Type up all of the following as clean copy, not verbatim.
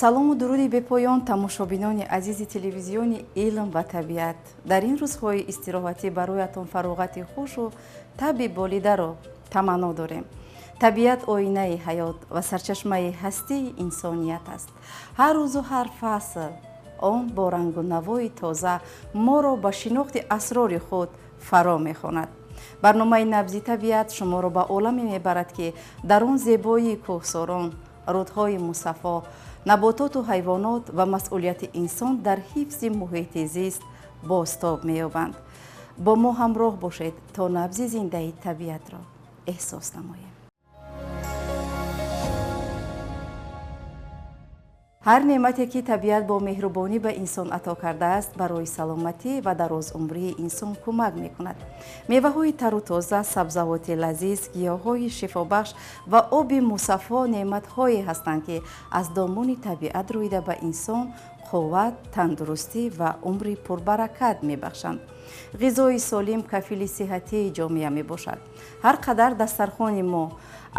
салому дуруди бепоён тамошобинони азизи телевизиони илм ва табиат. Дар ин рӯзҳои истироҳатӣ бароятон фароғати хушу таби болидаро таманно дорем. Табиат оинаи ҳаёт ва сарчашмаи ҳастии инсоният аст. Ҳар рӯзу ҳар фасл он бо рангу навои тоза моро ба шинохти асрори худ фаро мехонад. барномаи набзи табиат шуморо ба оламе мебарад ки дар он зебоии кӯҳсорон, рудҳои мусаффо, набототу ҳайвонот ва масъулияти инсон дар ҳифзи муҳити зист бозтоб меёбанд. бо мо ҳамроҳ бошед то набзи зиндаи табиатро эҳсос намоем. ҳар неъмате ки табиат бо меҳрубонӣ ба инсон ато кардааст барои саломатӣ ва дарозумрии инсон кӯмак мекунад. меваҳои тару тоза, сабзавоти лазиз, гиёҳҳои шифобахш ва оби мусаффо неъматҳое ҳастанд ки аз домони табиат рӯида ба инсон қувват, тандурустӣ ва умри пурбаракат мебахшанд. ғизои солим кафили сиҳатии ҷомеа мебошад. ҳар қадар дастархони мо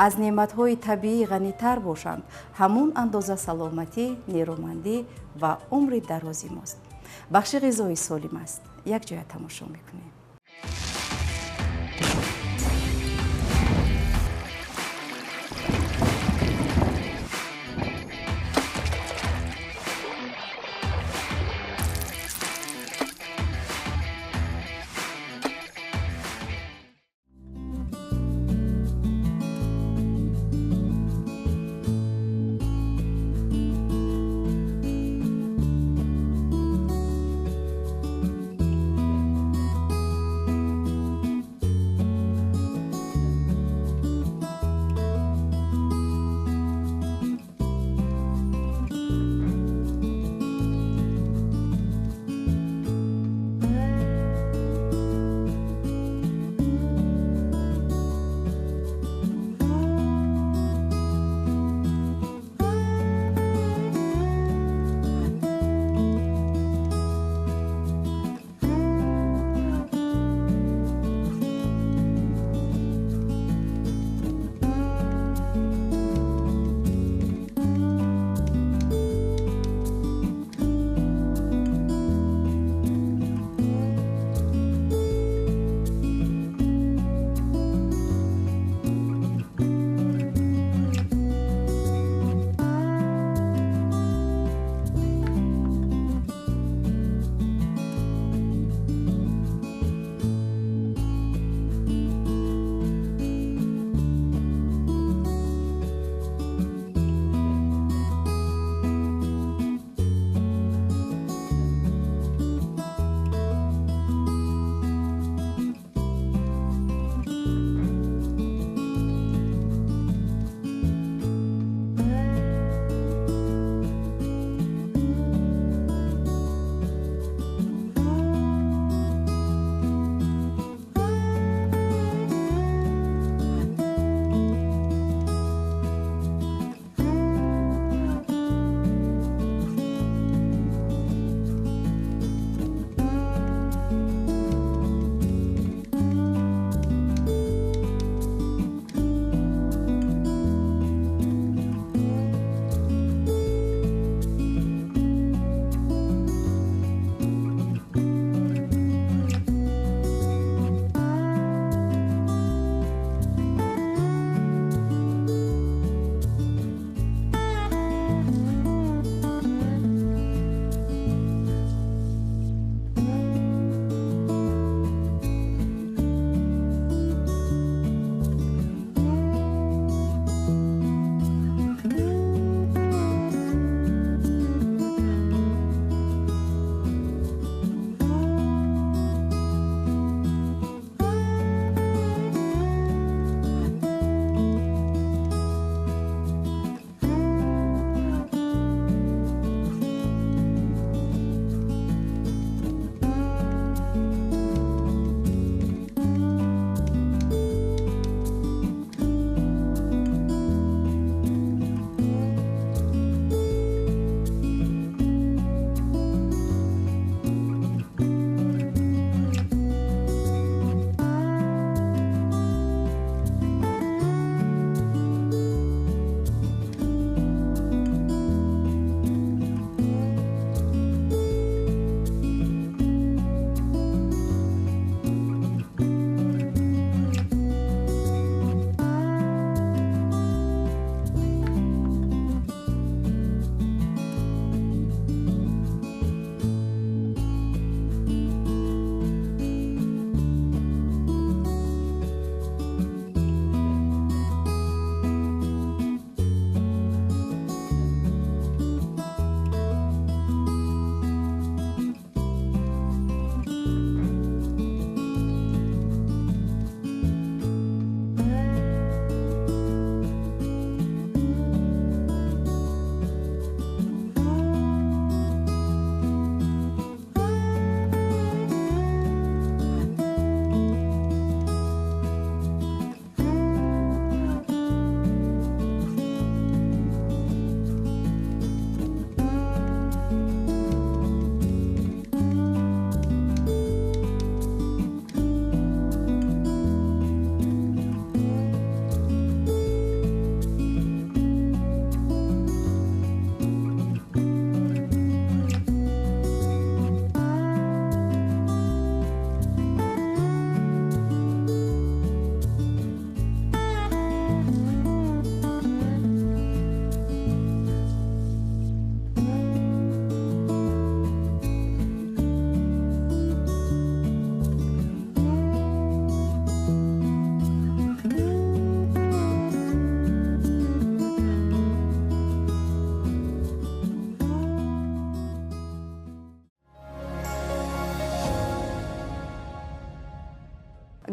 аз неъматҳои табиӣ ғанитар бошанд, ҳамон андоза саломатӣ, нерӯмандӣ ва умри дарози мост. бахши ғизои солим аст. якҷоя тамошо мекунем.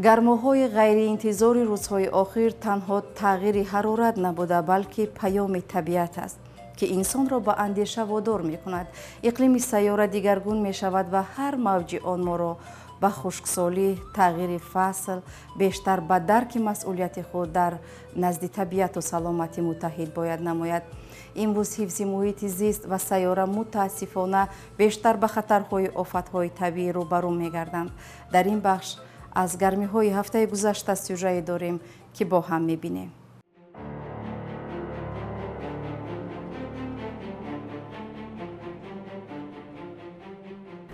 гармоҳои ғайриинтизори рӯзҳои охир танҳо тағйири ҳарорат набуда, балки паёми табиат аст, ки инсонро ба андеша водор мекунад. иқлими сайёра дигаргун мешавад ва ҳар мавҷи он моро ба хушксолӣ, тағйири фасл, бештар ба дарки масъулияти худ дар назди табиату саломатӣ муттаҳид бояд намояд. имрӯз ҳифзи муҳити зист ва сайёра мутаассифона бештар ба хатарҳои офатҳои табиӣ рӯбарӯ мегарданд. дар ин бахш аз гармиҳои ҳафтаи гузашта сюжае дорем, ки бо ҳам мебинем.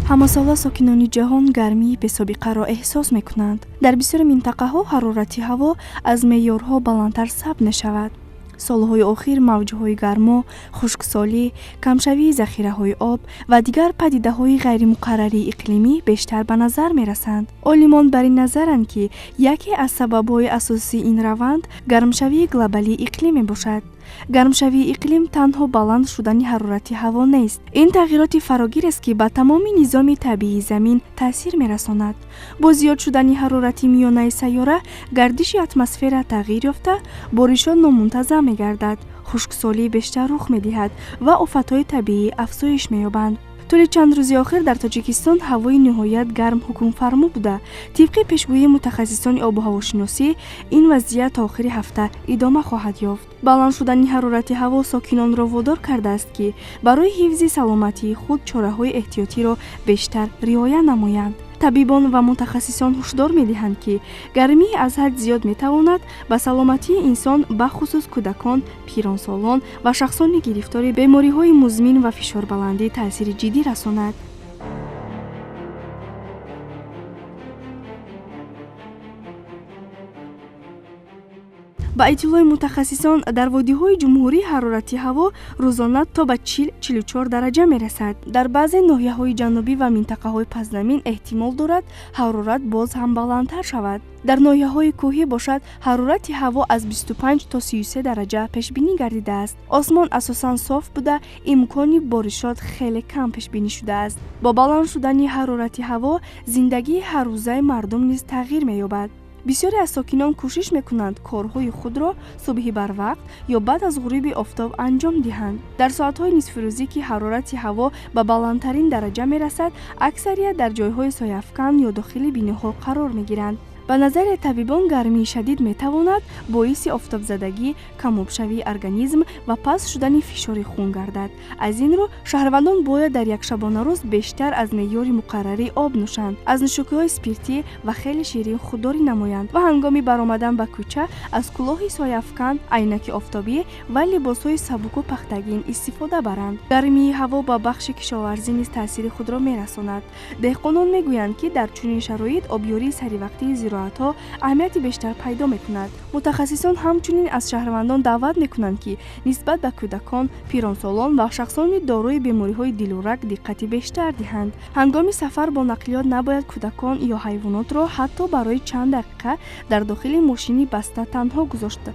ҳамасола сокинони ҷаҳон гармии бесобиқаро эҳсос мекунанд. дар бисёри минтақаҳо ҳарорати ҳаво аз меъёрҳо баландтар сабт мешавад. солҳои охир мавҷҳои гармо, хушксолӣ, камшавии захираҳои об ва дигар падидаҳои ғайримуқаррарии иқлимӣ бештар ба назар мерасанд. олимон бар ин назаранд, ки яке аз сабабҳои асосии ин раванд гармшавии глобалии иқлим мебошад. гармшавии иқлим танҳо баланд шудани ҳарорати ҳаво нест. ин тағйироти фарогирест, ки ба тамоми низоми табиии замин таъсир мерасонад. бо зиёд шудани ҳарорати миёнаи сайёра, гардиши атмосфера тағйир ёфта, боришон номунтазам мегардад, хушксолӣ бештар рух медиҳад ва офатҳои табиӣ афзоиш меёбанд. тӯли чанд рӯзи охир дар Тоҷикистон ҳавои ниҳоят гарм ҳукмфармо буда. тибқи пешгӯии мутахассисони обу ҳавошиносӣ, ин вазъият то охири ҳафта идома хоҳад ёфт. баланд шудани ҳарорати ҳаво сокинонро водор кардааст, ки барои ҳифзи саломатии худ чораҳои эҳтиётиро бештар риоя намоянд. табибон ва мутахассисон ҳушдор медиҳанд, ки гармии аз ҳад зиёд метавонад ба саломатии инсон, бахусус кӯдакон, пиронсолон ва шахсони гирифтори бемориҳои музмин ва фишорбаландӣ таъсири ҷиддӣ расонад. ба иттилои мутахассисон, дар водиҳои ҷумҳурӣ ҳарорати ҳаво рӯзона то ба 40-44 дараҷа мерасад. дар баъзе ноҳияҳои ҷанубӣ ва минтақаҳои пастзамин эҳтимол дорад ҳарорат боз ҳам баландтар шавад. дар ноҳияҳои кӯҳӣ бошад ҳарорати ҳаво аз 25 то 33 дараҷа пешбинӣ гардидааст. осмон асосан соф буда, имкони боришот хеле кам пешбинӣ шудааст. бо баланд шудани ҳарорати ҳаво, зиндагии ҳаррӯзаи мардум низ тағйир меёбад. бисёре аз сокинон кӯшиш мекунанд корҳои худро субҳи барвақт ё баъд аз ғуруби офтоб анҷом диҳанд. дар соатҳои нисфирӯзӣ, ки ҳарорати ҳаво ба баландтарин дараҷа мерасад, аксарият дар ҷойҳои сояфкан ё дохили биноҳо қарор мегиранд. ба назари табибон, гармии шадид метавонад боиси офтобзадагӣ, камобшавии организм ва паст шудани фишори хун гардад. аз ин рӯ шаҳрвандон бояд дар якшабонарӯз бештар аз меъёри муқаррарӣ об нӯшанд, аз нӯшокиҳои спиртӣ ва хеле ширин худдорӣ намоянд ва ҳангоми баромадан ба кӯча аз кӯлоҳи сояфкан, айнаки офтобӣ ва либосҳои сабуку пахтагин истифода баранд. гармии ҳаво ба бахши кишоварзӣ низ таъсири худро мерасонад. деҳқонон мегӯянд, ки дар чунин шароит обёрии саривақтии зироатҳо аҳамияти бештар пайдо мекунад. мутахассисон ҳамчунин аз шаҳрвандон даъват мекунанд, ки нисбат ба кӯдакон, пиронсолон ва шахсони дорои бемориҳои дилу раг диққати бештар диҳанд. ҳангоми сафар бо нақлиёт набояд кӯдакон ё ҳайвонотро ҳатто барои чанд дақиқа дар дохили мошини баста танҳо гузошт,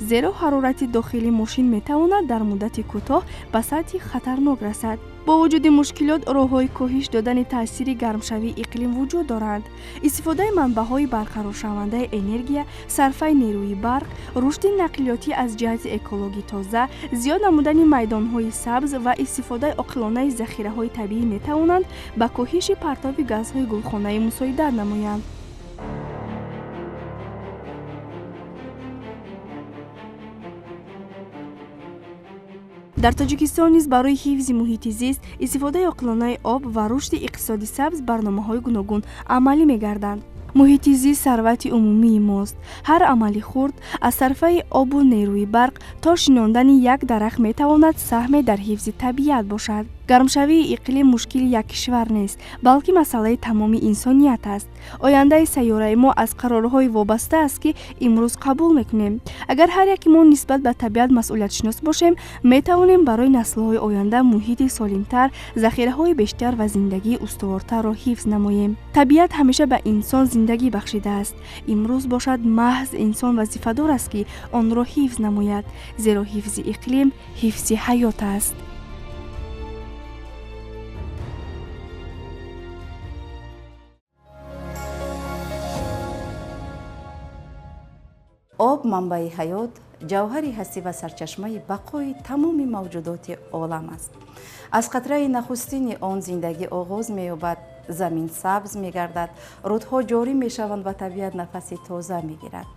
зеро ҳарорати дохили мошин метавонад дар муддати кӯтоҳ ба сатҳи хатарнок расад. бо вуҷуди мушкилот, роҳҳои коҳиш додани таъсири гармшавии иқлим вуҷуд доранд. истифодаи манбаъҳои барқароршавандаи энергия, сарфаи нерӯи барқ, рушди нақлиётӣ аз ҷиҳати экологӣ тоза, зиёд намудани майдонҳои сабз ва истифодаи оқилонаи захираҳои табиӣ метавонанд ба коҳиши партови газҳои гулхонаӣ мусоидат намоянд. дар Тоҷикистон низ барои ҳифзи муҳити зист, истифодаи оқилонаи об ва рушди иқтисоди сабз барномаҳои гуногун амалӣ мегарданд. муҳити зист сарвати умумии мост. ҳар амали хурд, аз сарфаи обу нерӯи барқ то шинондани як дарахт метавонад саҳме дар ҳифзи табиат бошад. гармшавии иқлим мушкили як кишвар нест, балки масъалаи тамоми инсоният аст. ояндаи сайёраи мо аз қарорҳои вобаста аст, ки имрӯз қабул мекунем. агар ҳар яки мо нисбат ба табиат масъулиятшинос бошем, метавонем барои наслҳои оянда муҳити солимтар, захираҳои бештар ва зиндагии устувортарро ҳифз намоем. табиат ҳамеша ба инсон зиндагӣ бахшидааст. имрӯз бошад маҳз инсон вазифадор аст, ки онро ҳифз намояд, зеро ҳифзи иқлим ҳифзи ҳаёт аст. об манбаи ҳаёт, ҷавҳари ҳастӣ ва сарчашмаи бақои тамоми мавҷудоти олам аст. аз қатраи нахустини он зиндагӣ оғоз меёбад, замин сабз мегардад, рудҳо ҷорӣ мешаванд ва табиат нафаси тоза мегирад.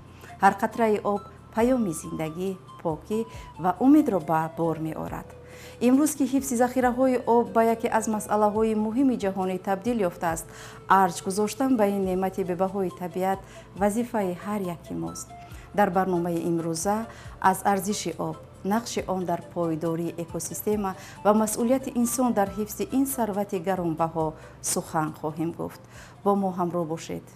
ҳар қатраи об паёми зиндагӣ, покӣ ва умедро ба бор меорад. имрӯз ки ҳифзи захираҳои об ба яке аз масъалаҳои муҳими ҷаҳонӣ табдил ёфтааст, арҷ гузоштан ба ин неъмати бебаҳои табиат вазифаи ҳар яки мост. дар барномаи имрӯза аз арзиши об, нақши он дар пойдории экосистема ва масъулияти инсон дар ҳифзи ин сарвати гаронбаҳо сухан хоҳем гуфт. бо мо ҳамроҳ бошед.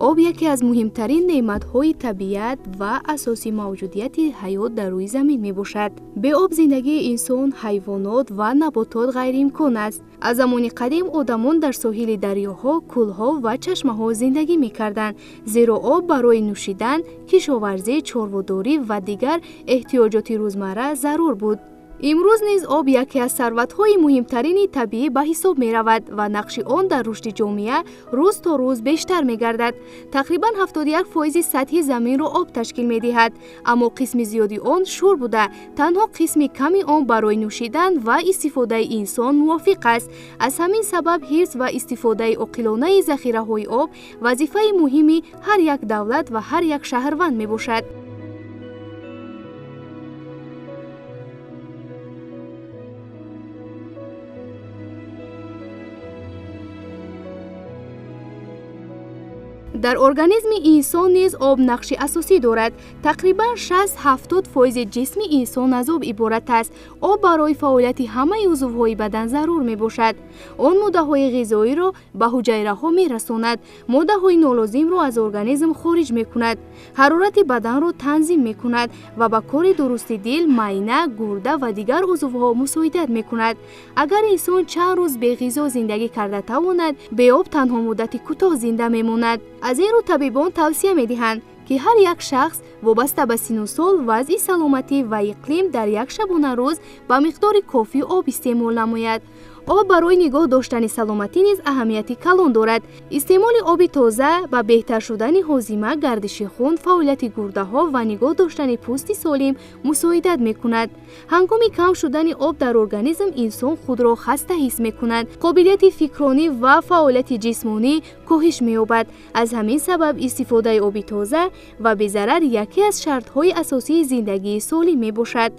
об яке аз муҳимтарин неъматҳои табиат ва асосии мавҷудияти ҳаёт дар рӯи замин мебошад. бе об зиндагии инсон, ҳайвонот ва наботот ғайриимкон аст. аз замони қадим одамон дар соҳили дарёҳо, кӯлҳо ва чашмаҳо зиндагӣ мекарданд, зеро об барои нӯшидан, кишоварзӣ, чорводорӣ ва дигар эҳтиёҷоти рӯзмарра зарур буд. имрӯз низ об яке аз сарватҳои муҳимтарини табиӣ ба ҳисоб меравад ва нақши он дар рушди ҷомеа рӯз то рӯз бештар мегардад. тақрибан 71% сатҳи заминро об ташкил медиҳад, аммо қисми зиёди он шӯр буда, танҳо қисми ками он барои нӯшидан ва истифодаи инсон мувофиқ аст. аз ҳамин сабаб ҳифз ва истифодаи оқилонаи захираҳои об вазифаи муҳими ҳар як давлат ва ҳар як шаҳрванд мебошад. дар организми инсон низ об нақши асосӣ дорад. тақрибан 60-70% ҷисми инсон аз об иборат аст. об барои фаъолияти ҳамаи узвҳои бадан зарур мебошад. он моддаҳои ғизоиро ба ҳуҷайраҳо мерасонад, моддаҳои нолозимро аз организм хориҷ мекунад, ҳарорати баданро танзим мекунад ва ба кори дурусти дил, майна, гурда ва дигар узвҳо мусоидат мекунад. агар инсон чанд рӯз беғизо зиндагӣ карда тавонад, беоб танҳо муддати кӯтоҳ зинда мемонад. аз ин рӯ табибон тавсия медиҳанд, ки ҳар як шахс вобаста ба сину сол, вазъи саломатӣ ва иқлим дар як шабона рӯз ба миқдори кофӣ об истеъмол намояд. об барои нигоҳ доштани саломатӣ низ аҳамияти калон дорад. истеъмоли оби тоза ба беҳтар шудани ҳозима, гардиши хун, фаъолияти гурдаҳо ва нигоҳ доштани пӯсти солим мусоидат мекунад. ҳангоми кам шудани об дар организм инсон худро хаста ҳис мекунад, қобилияти фикрронӣ ва фаъолияти ҷисмонӣ коҳиш меёбад. аз ҳамин сабаб истифодаи оби тоза ва безарар яке аз шартҳои асосии зиндагии солим мебошад.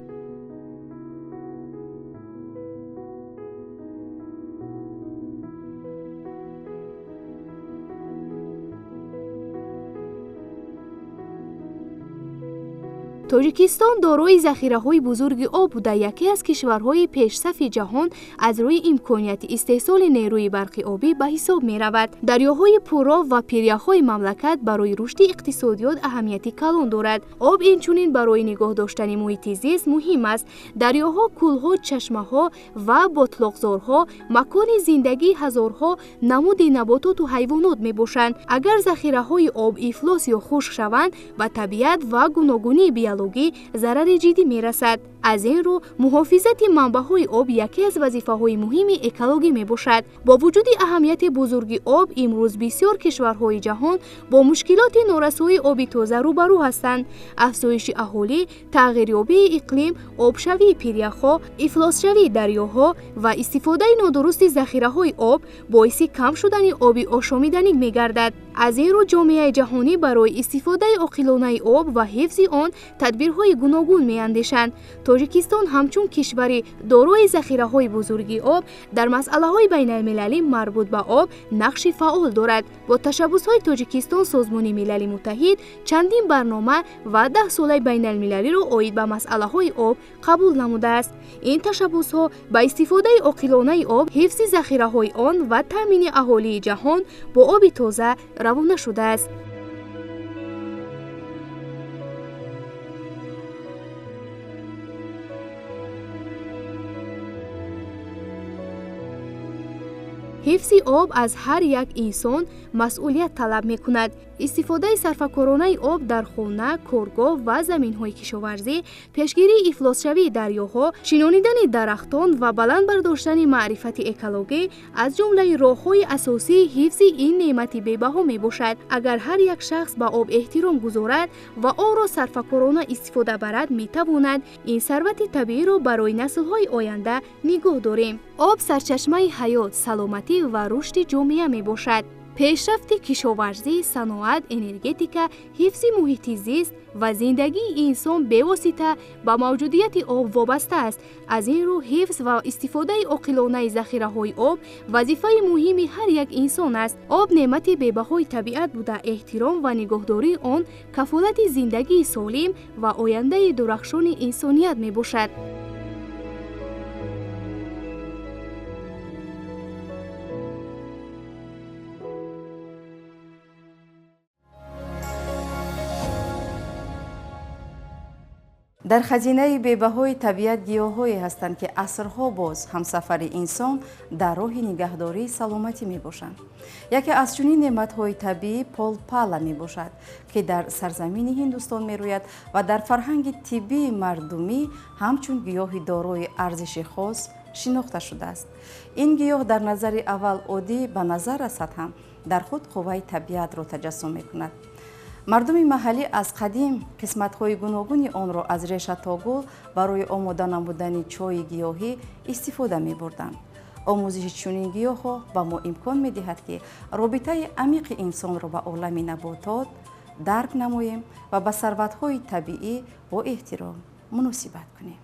тоҷикистон дорои захираҳои бузурги об буда, яке аз кишварҳои пешсафи ҷаҳон аз рӯи имконияти истеҳсоли нерӯи барқи обӣ ба ҳисоб меравад. дарёҳои пурроб ва пиряхҳои мамлакат барои рушди иқтисодиёт аҳамияти калон дорад. об инчунин барои нигоҳ доштани муҳити зист муҳим аст. дарёҳо, кӯлҳо, чашмаҳо ва ботлоқзорҳо макони зиндагии ҳазорҳо намуди набототу ҳайвонот мебошанд. агар захираҳои об ифлос ё хушк шаванд, ба табиат ва гуногунии биологӣ зарари ҷиддӣ мерасад. аз ин рӯ муҳофизати манбаъҳои об яке аз вазифаҳои муҳими экологӣ мебошад. бо вуҷуди аҳамияти бузурги об, имрӯз бисёр кишварҳои ҷаҳон бо мушкилоти норасоии оби тоза рӯбарӯ ҳастанд. афзоиши аҳолӣ, тағйирёбии иқлим, обшавии пиряхҳо, ифлосшавии дарёҳо ва истифодаи нодурусти захираҳои об боиси кам шудани оби ошомиданӣ мегардад. аз ин рӯ ҷомеаи ҷаҳонӣ барои истифодаи оқилонаи об ва ҳифзи он тадбирҳои гуногун меандешанд. тоҷикистон ҳамчун кишвари дорои захираҳои бузурги об дар масъалаҳои байналмилалӣ марбут ба об нақши фаъол дорад. бо ташаббусҳои Тоҷикистон Созмони Милали Муттаҳид чандин барнома ва 10-солаи байналмилалиро оид ба масъалаҳои об қабул намудааст. ин ташаббусҳо ба истифодаи оқилонаи об, ҳифзи захираҳои он ва таъмини аҳолии ҷаҳон бо оби тоза равона шудааст. ҳифзи об аз ҳар як инсон масъулият талаб мекунад. истифодаи сарфакоронаи об дар хона, коргоҳ ва заминҳои кишоварзӣ, пешгирии ифлосшавии дарёҳо, шинонидани дарахтон ва баландбардоштани маърифати экологӣ аз ҷумлаи роҳҳои асосии ҳифзи ин неъмати бебаҳо мебошад. агар ҳар як шахс ба об эҳтиром гузорад ва онро сарфакорона истифода барад, метавонад ин сарвати табииро барои наслҳои оянда нигоҳ дорем. об сарчашмаи ҳаёт, саломатӣ ва рушди ҷомеа мебошад. пешрафти кишоварзӣ, саноат, энергетика, ҳифзи муҳити зист ва зиндагии инсон бевосита ба мавҷудияти об вобаста аст. аз ин рӯ ҳифз ва истифодаи оқилонаи захираҳои об вазифаи муҳими ҳар як инсон аст. об неъмати бебаҳои табиат буда, эҳтиром ва нигоҳдории он кафолати зиндагии солим ва ояндаи дурахшони инсоният мебошад. дар хазинаи бебаҳои табиат гиёҳҳое ҳастанд, ки асрҳо боз ҳамсафари инсон дар роҳи нигаҳдории саломатӣ мебошанд. яке аз чунин неъматҳои табиӣ полпала мебошад, ки дар сарзамини Ҳиндустон мерӯяд ва дар фарҳанги тиббии мардумӣ ҳамчун гиёҳи дорои арзиши хос шинохта шудааст. ин гиёҳ дар назари аввал оддӣ ба назар расад ҳам дар худ қувваи табиатро таҷассум мекунад. мардуми маҳаллӣ аз қадим қисматҳои гуногуни онро аз реша то гул барои омода намудани чойи гиёҳӣ истифода мебурданд. омӯзиши чунин гиёҳҳо ба мо имкон медиҳад, ки робитаи амиқи инсонро ба олами наботот дарк намоем ва ба сарватҳои табиӣ бо эҳтиром муносибат кунем.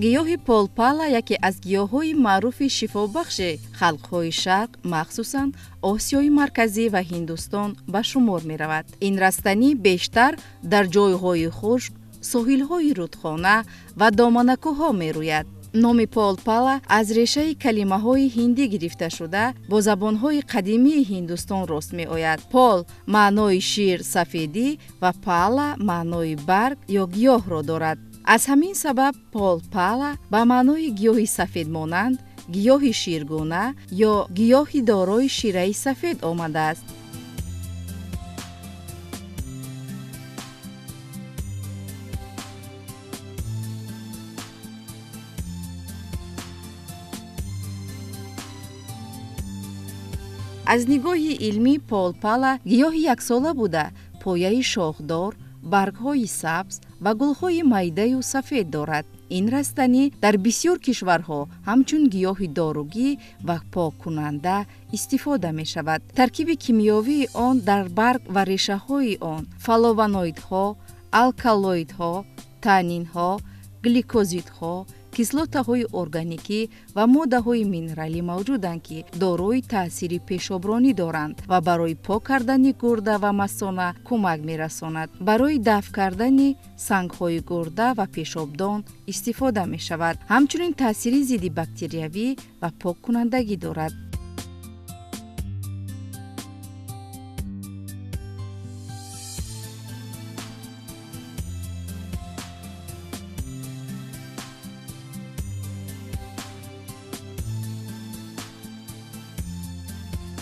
гиёҳи полпала яке аз гиёҳҳои маъруфи шифобахши халқҳои шарқ, махсусан осиёи марказӣ ва Ҳиндустон ба шумор меравад. ин растанӣ бештар дар ҷойҳои хушк, соҳилҳои рудхона ва доманакӯҳо мерӯяд. номи полпала аз решаи калимаҳои ҳиндӣ гирифта шуда бо забонҳои қадимии Ҳиндустон рост меояд. пол маънои шир, сафедӣ ва пала маънои барг ё гиёҳро дорад. аз ҳамин сабаб полпала ба маънои гиёҳи сафедмонанд, гиёҳи ширгуна ё гиёҳи дорои шираи сафед омадааст. аз нигоҳи илмӣ полпала гиёҳи яксола буда, пояи шохдор, баргҳои сабз ва гулҳои майдаю сафед дорад. ин растанӣ дар бисёр кишварҳо ҳамчун гиёҳи доругӣ ва поккунанда истифода мешавад. таркиби кимиёвии он дар барг ва решаҳои он флавоноидҳо, алкалоидҳо, танинҳо, гликозидҳо, кислотаҳои органикӣ ва моддаҳои минералӣ мавҷуданд, ки дорои таъсири пешобронӣ доранд ва барои пок кардани гурда ва масона кӯмак мерасонад. барои дафъ кардани сангҳои гурда ва пешобдон истифода мешавад. ҳамчунин таъсири зидди бактериявӣ ва поккунандагӣ дорад.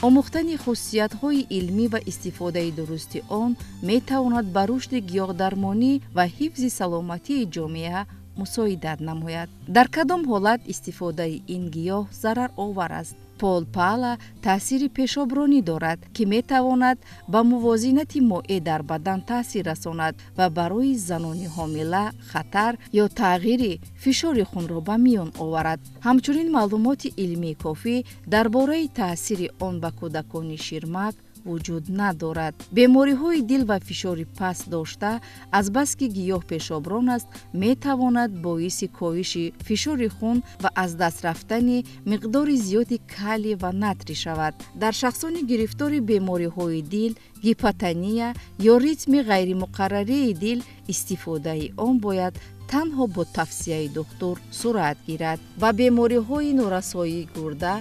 омӯхтани хусусиятҳои илмӣ ва истифодаи дурусти он метавонад ба рушди гиёҳдармонӣ ва ҳифзи саломатии ҷомеа мусоидат намояд. дар кадом ҳолат истифодаи ин гиёҳ зараровар аст? полпала таъсири пешобронӣ дорад, ки метавонад ба мувозинати моъӣ дар бадан таъсир расонад ва барои занони ҳомила хатар ё тағйири фишори хунро ба миён оварад. ҳамчунин маълумоти илмии кофӣ дар бораи таъсири он ба кӯдакони ширмак, вуҷуд надорад. бемориҳои дил ва фишори паст дошта, азбаски гиёҳ пешоброн аст, метавонад боиси коҳиши фишори хун ва аз даст рафтани миқдори зиёди калий ва натрий шавад. дар шахсони гирифтори бемориҳои дил, гипотония ё ритми ғайримуқаррарии дил истифодаи он бояд танҳо бо тавсияи духтур сурат гирад. ва бемориҳои норасоии гурда,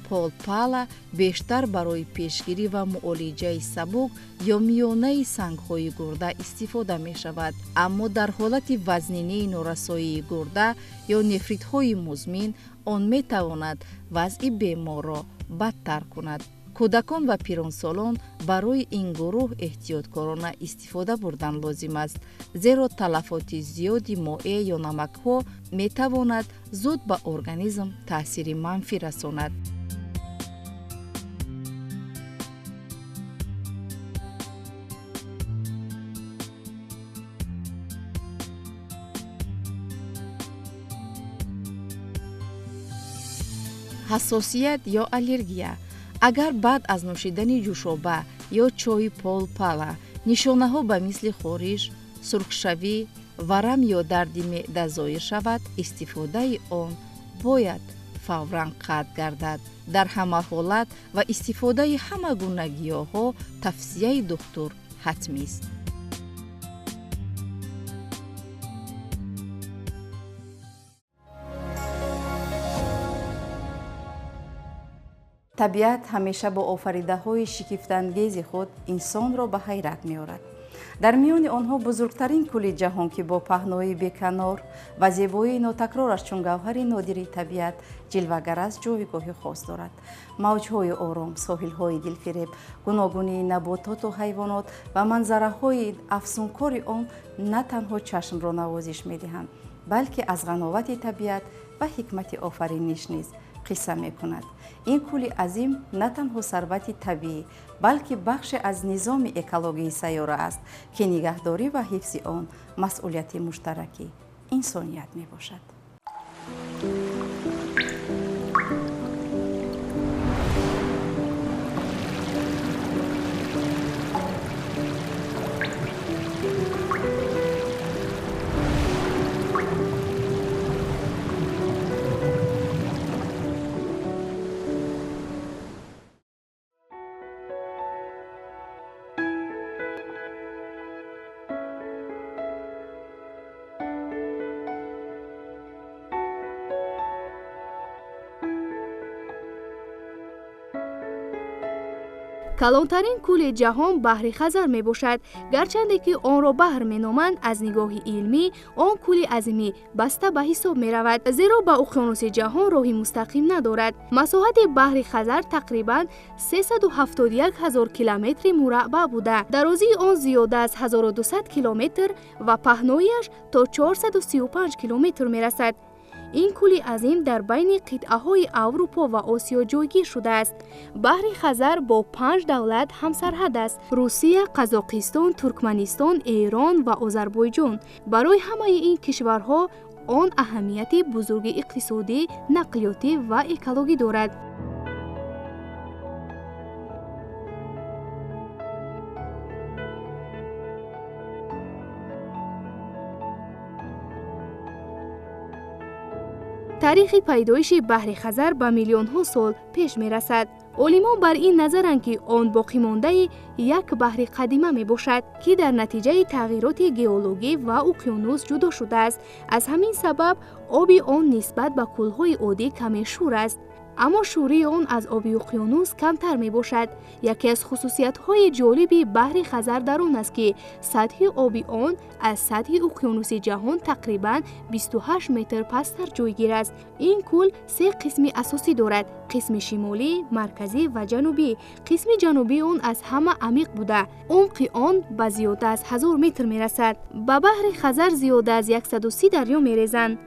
полпала бештар барои пешгирӣ ва муолиҷаи сабук ё миёнаи сангҳои гурда истифода мешавад. аммо дар ҳолати вазнинии норасоии гурда ё нефритҳои музмин он метавонад вазъи беморро бадтар кунад. кӯдакон ва пиронсолон барои ин гурӯҳ эҳтиёткорона истифода бурдан лозим аст, зеро талафоти зиёди моеъ ё намакҳо метавонад зуд ба организм таъсири манфӣ расонад. ҳассосият ё аллергия. агар баъд аз нӯшидани ҷӯшоба ё чойи полпала нишонаҳо ба мисли хориш, сурхшавӣ, варам ё дарди меъда зоҳир шавад, истифодаи он бояд фавран қатъ гардад. дар ҳама ҳолат ва истифодаи ҳама гуна гиёҳҳо тавсияи духтур ҳатмист. табиат ҳамеша бо офаридаҳои шикифтангези худ инсонро ба ҳайрат меорад. дар миёни онҳо бузургтарин кӯли ҷаҳон ки бо паҳнои беканор ва зебоии нотакрораш чун гавҳари нодири табиат ҷилвагар аст, ҷойгоҳи хос дорад. мавҷҳои ором, соҳилҳои дилфиреб, гуногунии набототу ҳайвонот ва манзараҳои афсункори он на танҳо чашмро навозиш медиҳанд, балки аз ғановати табиат ва ҳикмати офариниш низ қисса мекунад. ин кӯли азим на танҳо сарвати табиӣ, балки бахше аз низоми экологии сайёра аст ки нигаҳдорӣ ва ҳифзи он масъулияти муштараки инсоният мебошад. калонтарин кӯли ҷаҳон баҳри Хазар мебошад. гарчанде ки онро баҳр меноманд, аз нигоҳи илмӣ он кӯли азимӣ баста ба ҳисоб меравад, зеро ба уқёнуси ҷаҳон роҳи мустақим надорад. масоҳати баҳри Хазар тақрибан 371 000 километри мураббаъ буда, дарозии он зиёда аз 1200 километр ва паҳноиаш то 435 километр мерасад. ин кӯли азим дар байни қитъаҳои Аврупо ва Осиё ҷойгир шудааст. баҳри Хазар бо 5 давлат ҳамсарҳад аст: Русия, Қазоқистон, Туркманистон, Эрон ва Озарбойҷон. барои ҳамаи ин кишварҳо он аҳамияти бузурги иқтисодӣ, нақлиётӣ ва экологӣ дорад. таърихи пайдоиши баҳри Хазар ба миллионҳо сол пеш мерасад. олимон бар ин назаранд ки он боқимондаи як баҳри қадима мебошад, ки дар натиҷаи тағйироти геологӣ ва уқёнус ҷудо шудааст. аз ҳамин сабаб оби он нисбат ба кӯлҳои оддӣ каме шӯр аст. аммо шӯрии он аз оби уқёнус камтар мебошад. яке аз хусусиятҳои ҷолиби баҳри Хазар дар он аст ки сатҳи оби он аз сатҳи уқёнуси ҷаҳон тақрибан 28 метр пасттар ҷойгир аст. ин кӯл се қисми асосӣ дорад: қисми шимолӣ, марказӣ ва ҷанубӣ. қисми ҷанубии он аз ҳама амиқ буда, умқи он ба зиёда аз 1000 метр мерасад. ба баҳри Хазар зиёда аз 130 дарё мерезанд.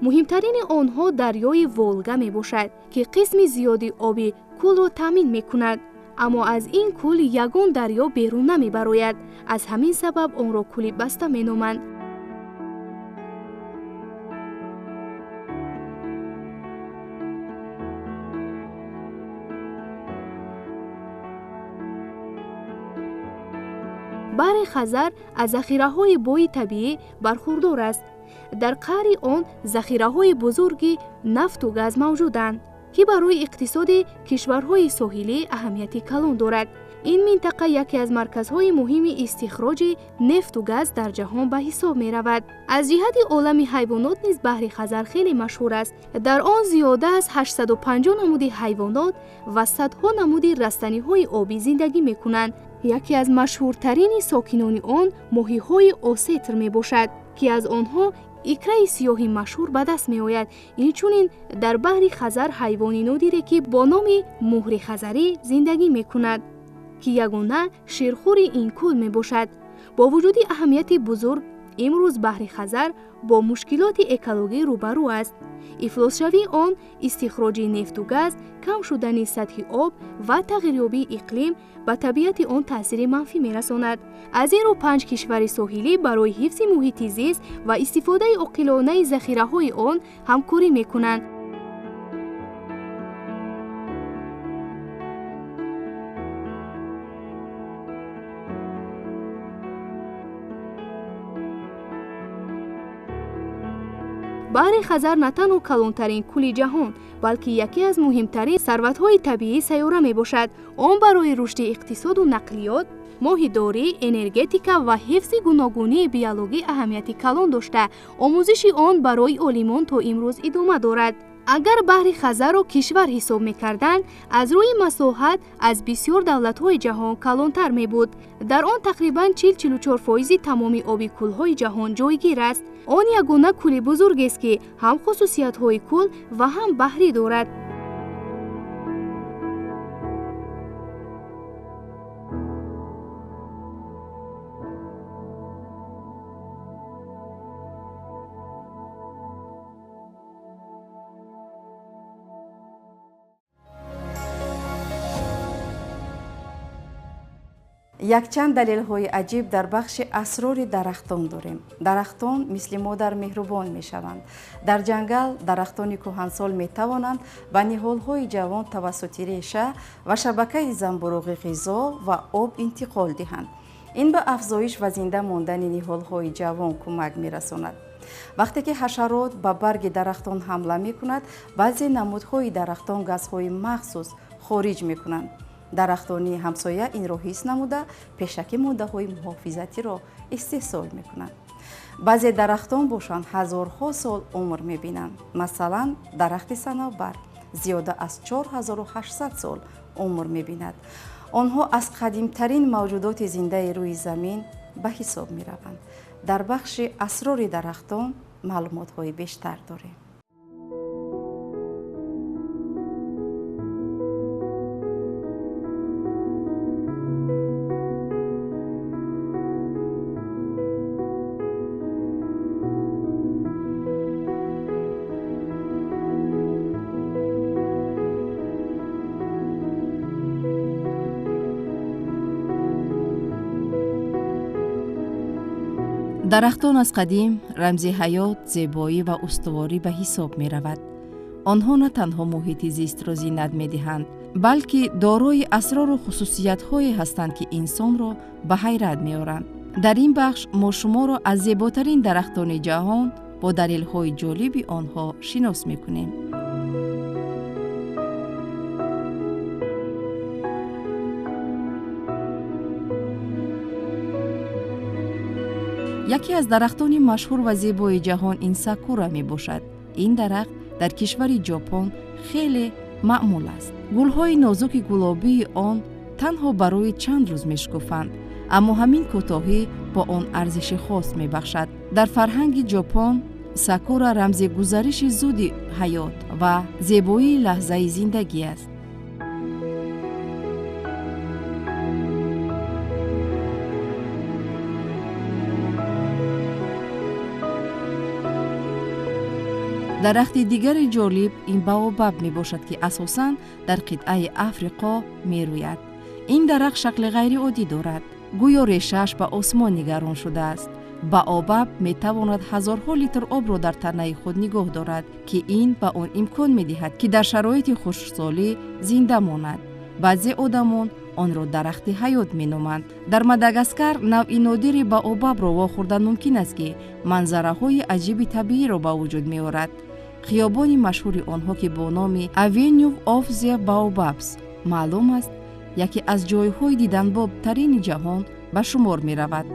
муҳимтарини онҳо дарёи Волга мебошад, ки қисми зиёди оби кӯлро таъмин мекунад. аммо аз ин кӯл ягон дарё берун намебарояд. аз ҳамин сабаб онро кӯли баста меноманд. баҳри Хазар аз захираҳои бои табиӣ бархурдор аст. дар қаъри он захираҳои бузурги нафту газ мавҷуданд, ки барои иқтисоди кишварҳои соҳилӣ аҳамияти калон дорад. ин минтақа яке аз марказҳои муҳими истихроҷи нефту газ дар ҷаҳон ба ҳисоб меравад. аз ҷиҳати олами ҳайвонот низ баҳри Хазар хеле машҳур аст. дар он зиёда аз 850 намуди ҳайвонот ва садҳо намуди растаниҳои обӣ зиндагӣ мекунанд. яке аз машҳуртарини сокинони он моҳиҳои осетр мебошад, ки аз онҳо икраи сиёҳи машҳур ба даст меояд. инчунин дар баҳри Хазар ҳайвони нодире ки бо номи муҳри хазарӣ зиндагӣ мекунад, ки ягона ширхӯри ин кӯл мебошад. бо вуҷуди аҳамияти бузург, имрӯз баҳри Хазар бо мушкилоти экологӣ рӯбарӯ аст. ифлосшавии он, истихроҷи нефту газ, кам шудани сатҳи об ва тағйирёбии иқлим ба табиати он таъсири манфӣ мерасонад. аз ин рӯ 5 кишвари соҳилӣ барои ҳифзи муҳити зист ва истифодаи оқилонаи захираҳои он ҳамкорӣ мекунанд. баҳри Хазар на танҳо калонтарин кӯли ҷаҳон, балки яке аз муҳимтарин сарватҳои табиии сайёра мебошад. он барои рушди иқтисоду нақлиёт, моҳидорӣ, энергетика ва ҳифзи гуногунии биологӣ аҳамияти калон дошта, омӯзиши он барои олимон то имрӯз идома дорад. агар баҳри Хазарро кишвар ҳисоб мекарданд, аз рӯи масоҳат аз бисёр давлатҳои ҷаҳон калонтар мебуд. дар он тақрибан 40-44% тамоми оби кӯлҳои ҷаҳон ҷойгир аст. он ягона кӯли бузургест, ки ҳам хусусиятҳои кӯл ва ҳам баҳрӣ дорад. якчанд далелҳои аҷиб дар бахши асрори дарахтон дорем. дарахтон мисли модар меҳрубон мешаванд. дар ҷангал дарахтони кӯҳансол метавонанд ба ниҳолҳои ҷавон тавассути реша ва шабакаи занбурӯғи ғизо ва об интиқол диҳанд. ин ба афзоиш ва зинда мондани ниҳолҳои ҷавон кӯмак мерасонад. вақте ки ҳашарот ба барги дарахтон ҳамла мекунад, баъзе намудҳои дарахтон газҳои махсус хориҷ мекунанд. дарахтони ҳамсоя инро ҳис намуда пешакӣ моддаҳои муҳофизатиро истеҳсол мекунанд. баъзе дарахтон бошанд ҳазорҳо сол умр мебинанд. масалан, дарахти санобар зиёда аз 4800 сол умр мебинад. онҳо аз қадимтарин мавҷудоти зиндаи рӯи замин ба ҳисоб мераванд. дар бахши асрори дарахтон маълумотҳои бештар дорем. дарахтон аз қадим рамзи ҳаёт, зебоӣ ва устуворӣ ба ҳисоб меравад. онҳо на танҳо муҳити зистро зиннат медиҳанд, балки дорои асрору хусусиятҳое ҳастанд, ки инсонро ба ҳайрат меоранд. дар ин бахш мо шуморо аз зеботарин дарахтони ҷаҳон бо далелҳои ҷолиби онҳо шинос мекунем. яке аз дарахтони машҳур ва зебои ҷаҳон ин сакура мебошад. ин дарахт дар кишвари ҷопон хеле маъмул аст. гулҳои нозуки гулобии он танҳо барои чанд рӯз мешукуфанд, аммо ҳамин кӯтоҳӣ бо он арзиши хос мебахшад. дар фарҳанги ҷопон сакура рамзи гузариши зуди ҳаёт ва зебоии лаҳзаи зиндагӣ аст. дарахти дигари ҷолиб ин баобаб мебошад, ки асосан дар қитъаи Африқо мерӯяд. ин дарахт шакли ғайриоддӣ дорад. гӯё решааш ба осмон нигарон шудааст. баобаб метавонад ҳазорҳо литр обро дар танаи худ нигоҳ дорад, ки ин ба он имкон медиҳад, ки дар шароити хушксолӣ зинда монад. баъзе одамон онро дарахти ҳаёт меноманд. Дар Мадагаскар навъи нодири баобабро вохӯрдан мумкин аст ки манзараҳои аҷиби табииро ба вуҷуд меорад. хиёбони машҳури онҳо ки бо номи Avenue of the Baobabs маълум аст, яке аз ҷойҳои диданбобтарини ҷаҳон ба шумор меравад.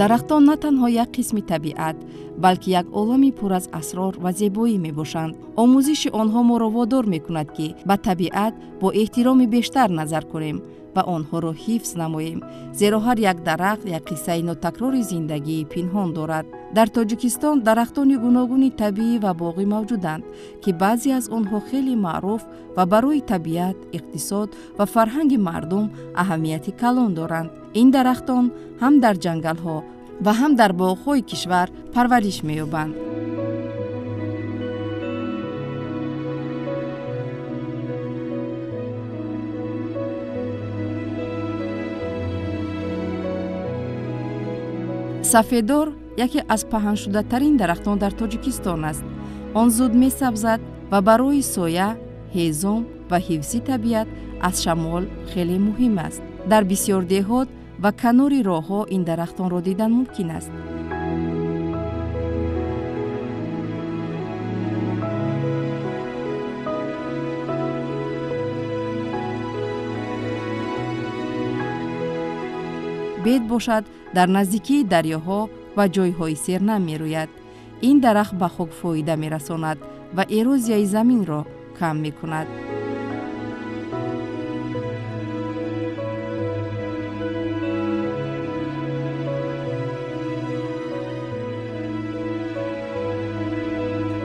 дарахтон на танҳо як қисми табиат, балки як олами пур аз асрор ва зебоӣ мебошанд. омӯзиши онҳо моро водор мекунад ки ба табиат бо эҳтироми бештар назар кунем ва онҳоро ҳифз намоем, зеро ҳар як дарахт як қиссаи нотакрори зиндагии пинҳон дорад. дар тоҷикистон дарахтони гуногуни табиӣ ва боғӣ мавҷуданд ки баъзе аз онҳо хеле маъруф ва барои табиат, иқтисод ва фарҳанги мардум аҳамияти калон доранд. ин дарахтон ҳам дар ҷангалҳо ва ҳам дар боғҳои кишвар парвариш меёбанд. сафедор яке аз паҳншудатарин дарахтон дар тоҷикистон аст. он зуд месабзад ва барои соя, ҳезом ва ҳифзи табиат аз шамол хеле муҳим аст. дар бисёр деҳот ва канори роҳҳо ин дарахтонро дидан мумкин аст. бед бошад дар наздикии дарёҳо ва ҷойҳои сернам мерӯяд. ин дарахт ба хок фоида мерасонад ва эрозияи заминро кам мекунад.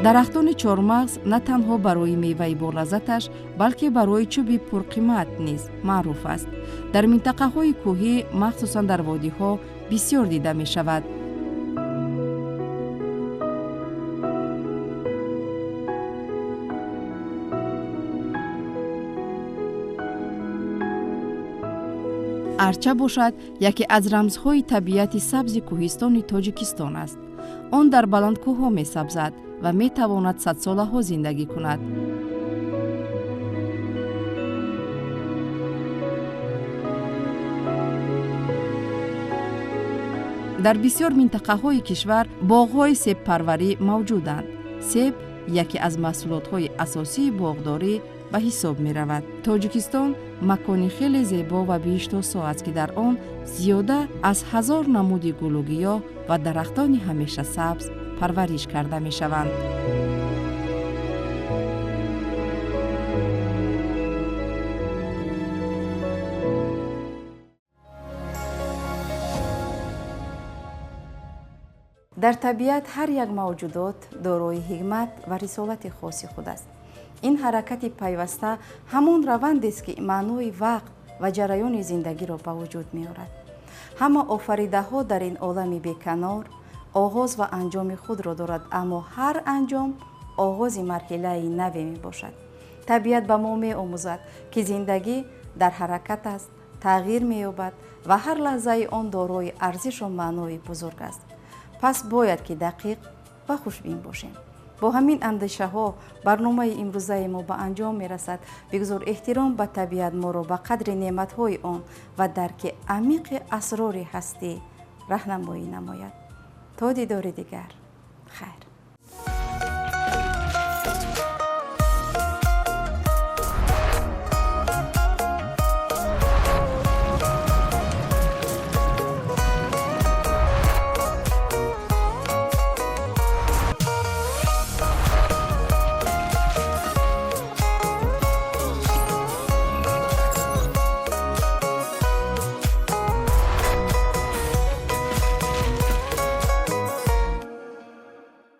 дарахтони чормағз на танҳо барои меваи болаззаташ, балки барои чӯби пурқимат низ маъруф аст. дар минтақаҳои кӯҳӣ, махсусан дар водиҳо, бисёр дида мешавад. арча бошад, яке аз рамзҳои табиати сабзи кӯҳистони Тоҷикистон аст. он дар баландкӯҳҳо месабзад ва метавонад садсолаҳо зиндагӣ кунад. дар бисёр минтақаҳои кишвар боғҳои себпарварӣ мавҷуданд. себ яке аз маҳсулотҳои асосии боғдорӣ ба ҳисоб меравад. тоҷикистон макони хеле зебо ва бииштосо аст ки дар он зиёда аз 1000 намуди гулугиёҳ ва дарахтони ҳамешасабз парвариш карда мешаванд. дар табиат ҳар як мавҷудот дорои ҳикмат ва рисолати хоси худ аст. ин ҳаракати пайваста ҳамон равандест ки маънои вақт ва ҷараёни зиндагиро ба вуҷуд меорад. ҳама офаридаҳо дар ин олами беканор оғоз ва анҷоми худро дорад, аммо ҳар анҷом оғози марҳилаи наве мебошад. табиат ба мо меомӯзад ки зиндагӣ дар ҳаракат аст, тағйир меёбад ва ҳар лаҳзаи он дорои арзишу маънои бузург аст. пас бояд ки дақиқ ва хушбин бошем. бо ҳамин андешаҳо барномаи имрӯзаи мо ба анҷом мерасад. бигзор эҳтиром ба табиат моро ба қадри неъматҳои он ва дарки амиқи асрори ҳастӣ раҳнамоӣ намояд. то дидори дигар, хайр.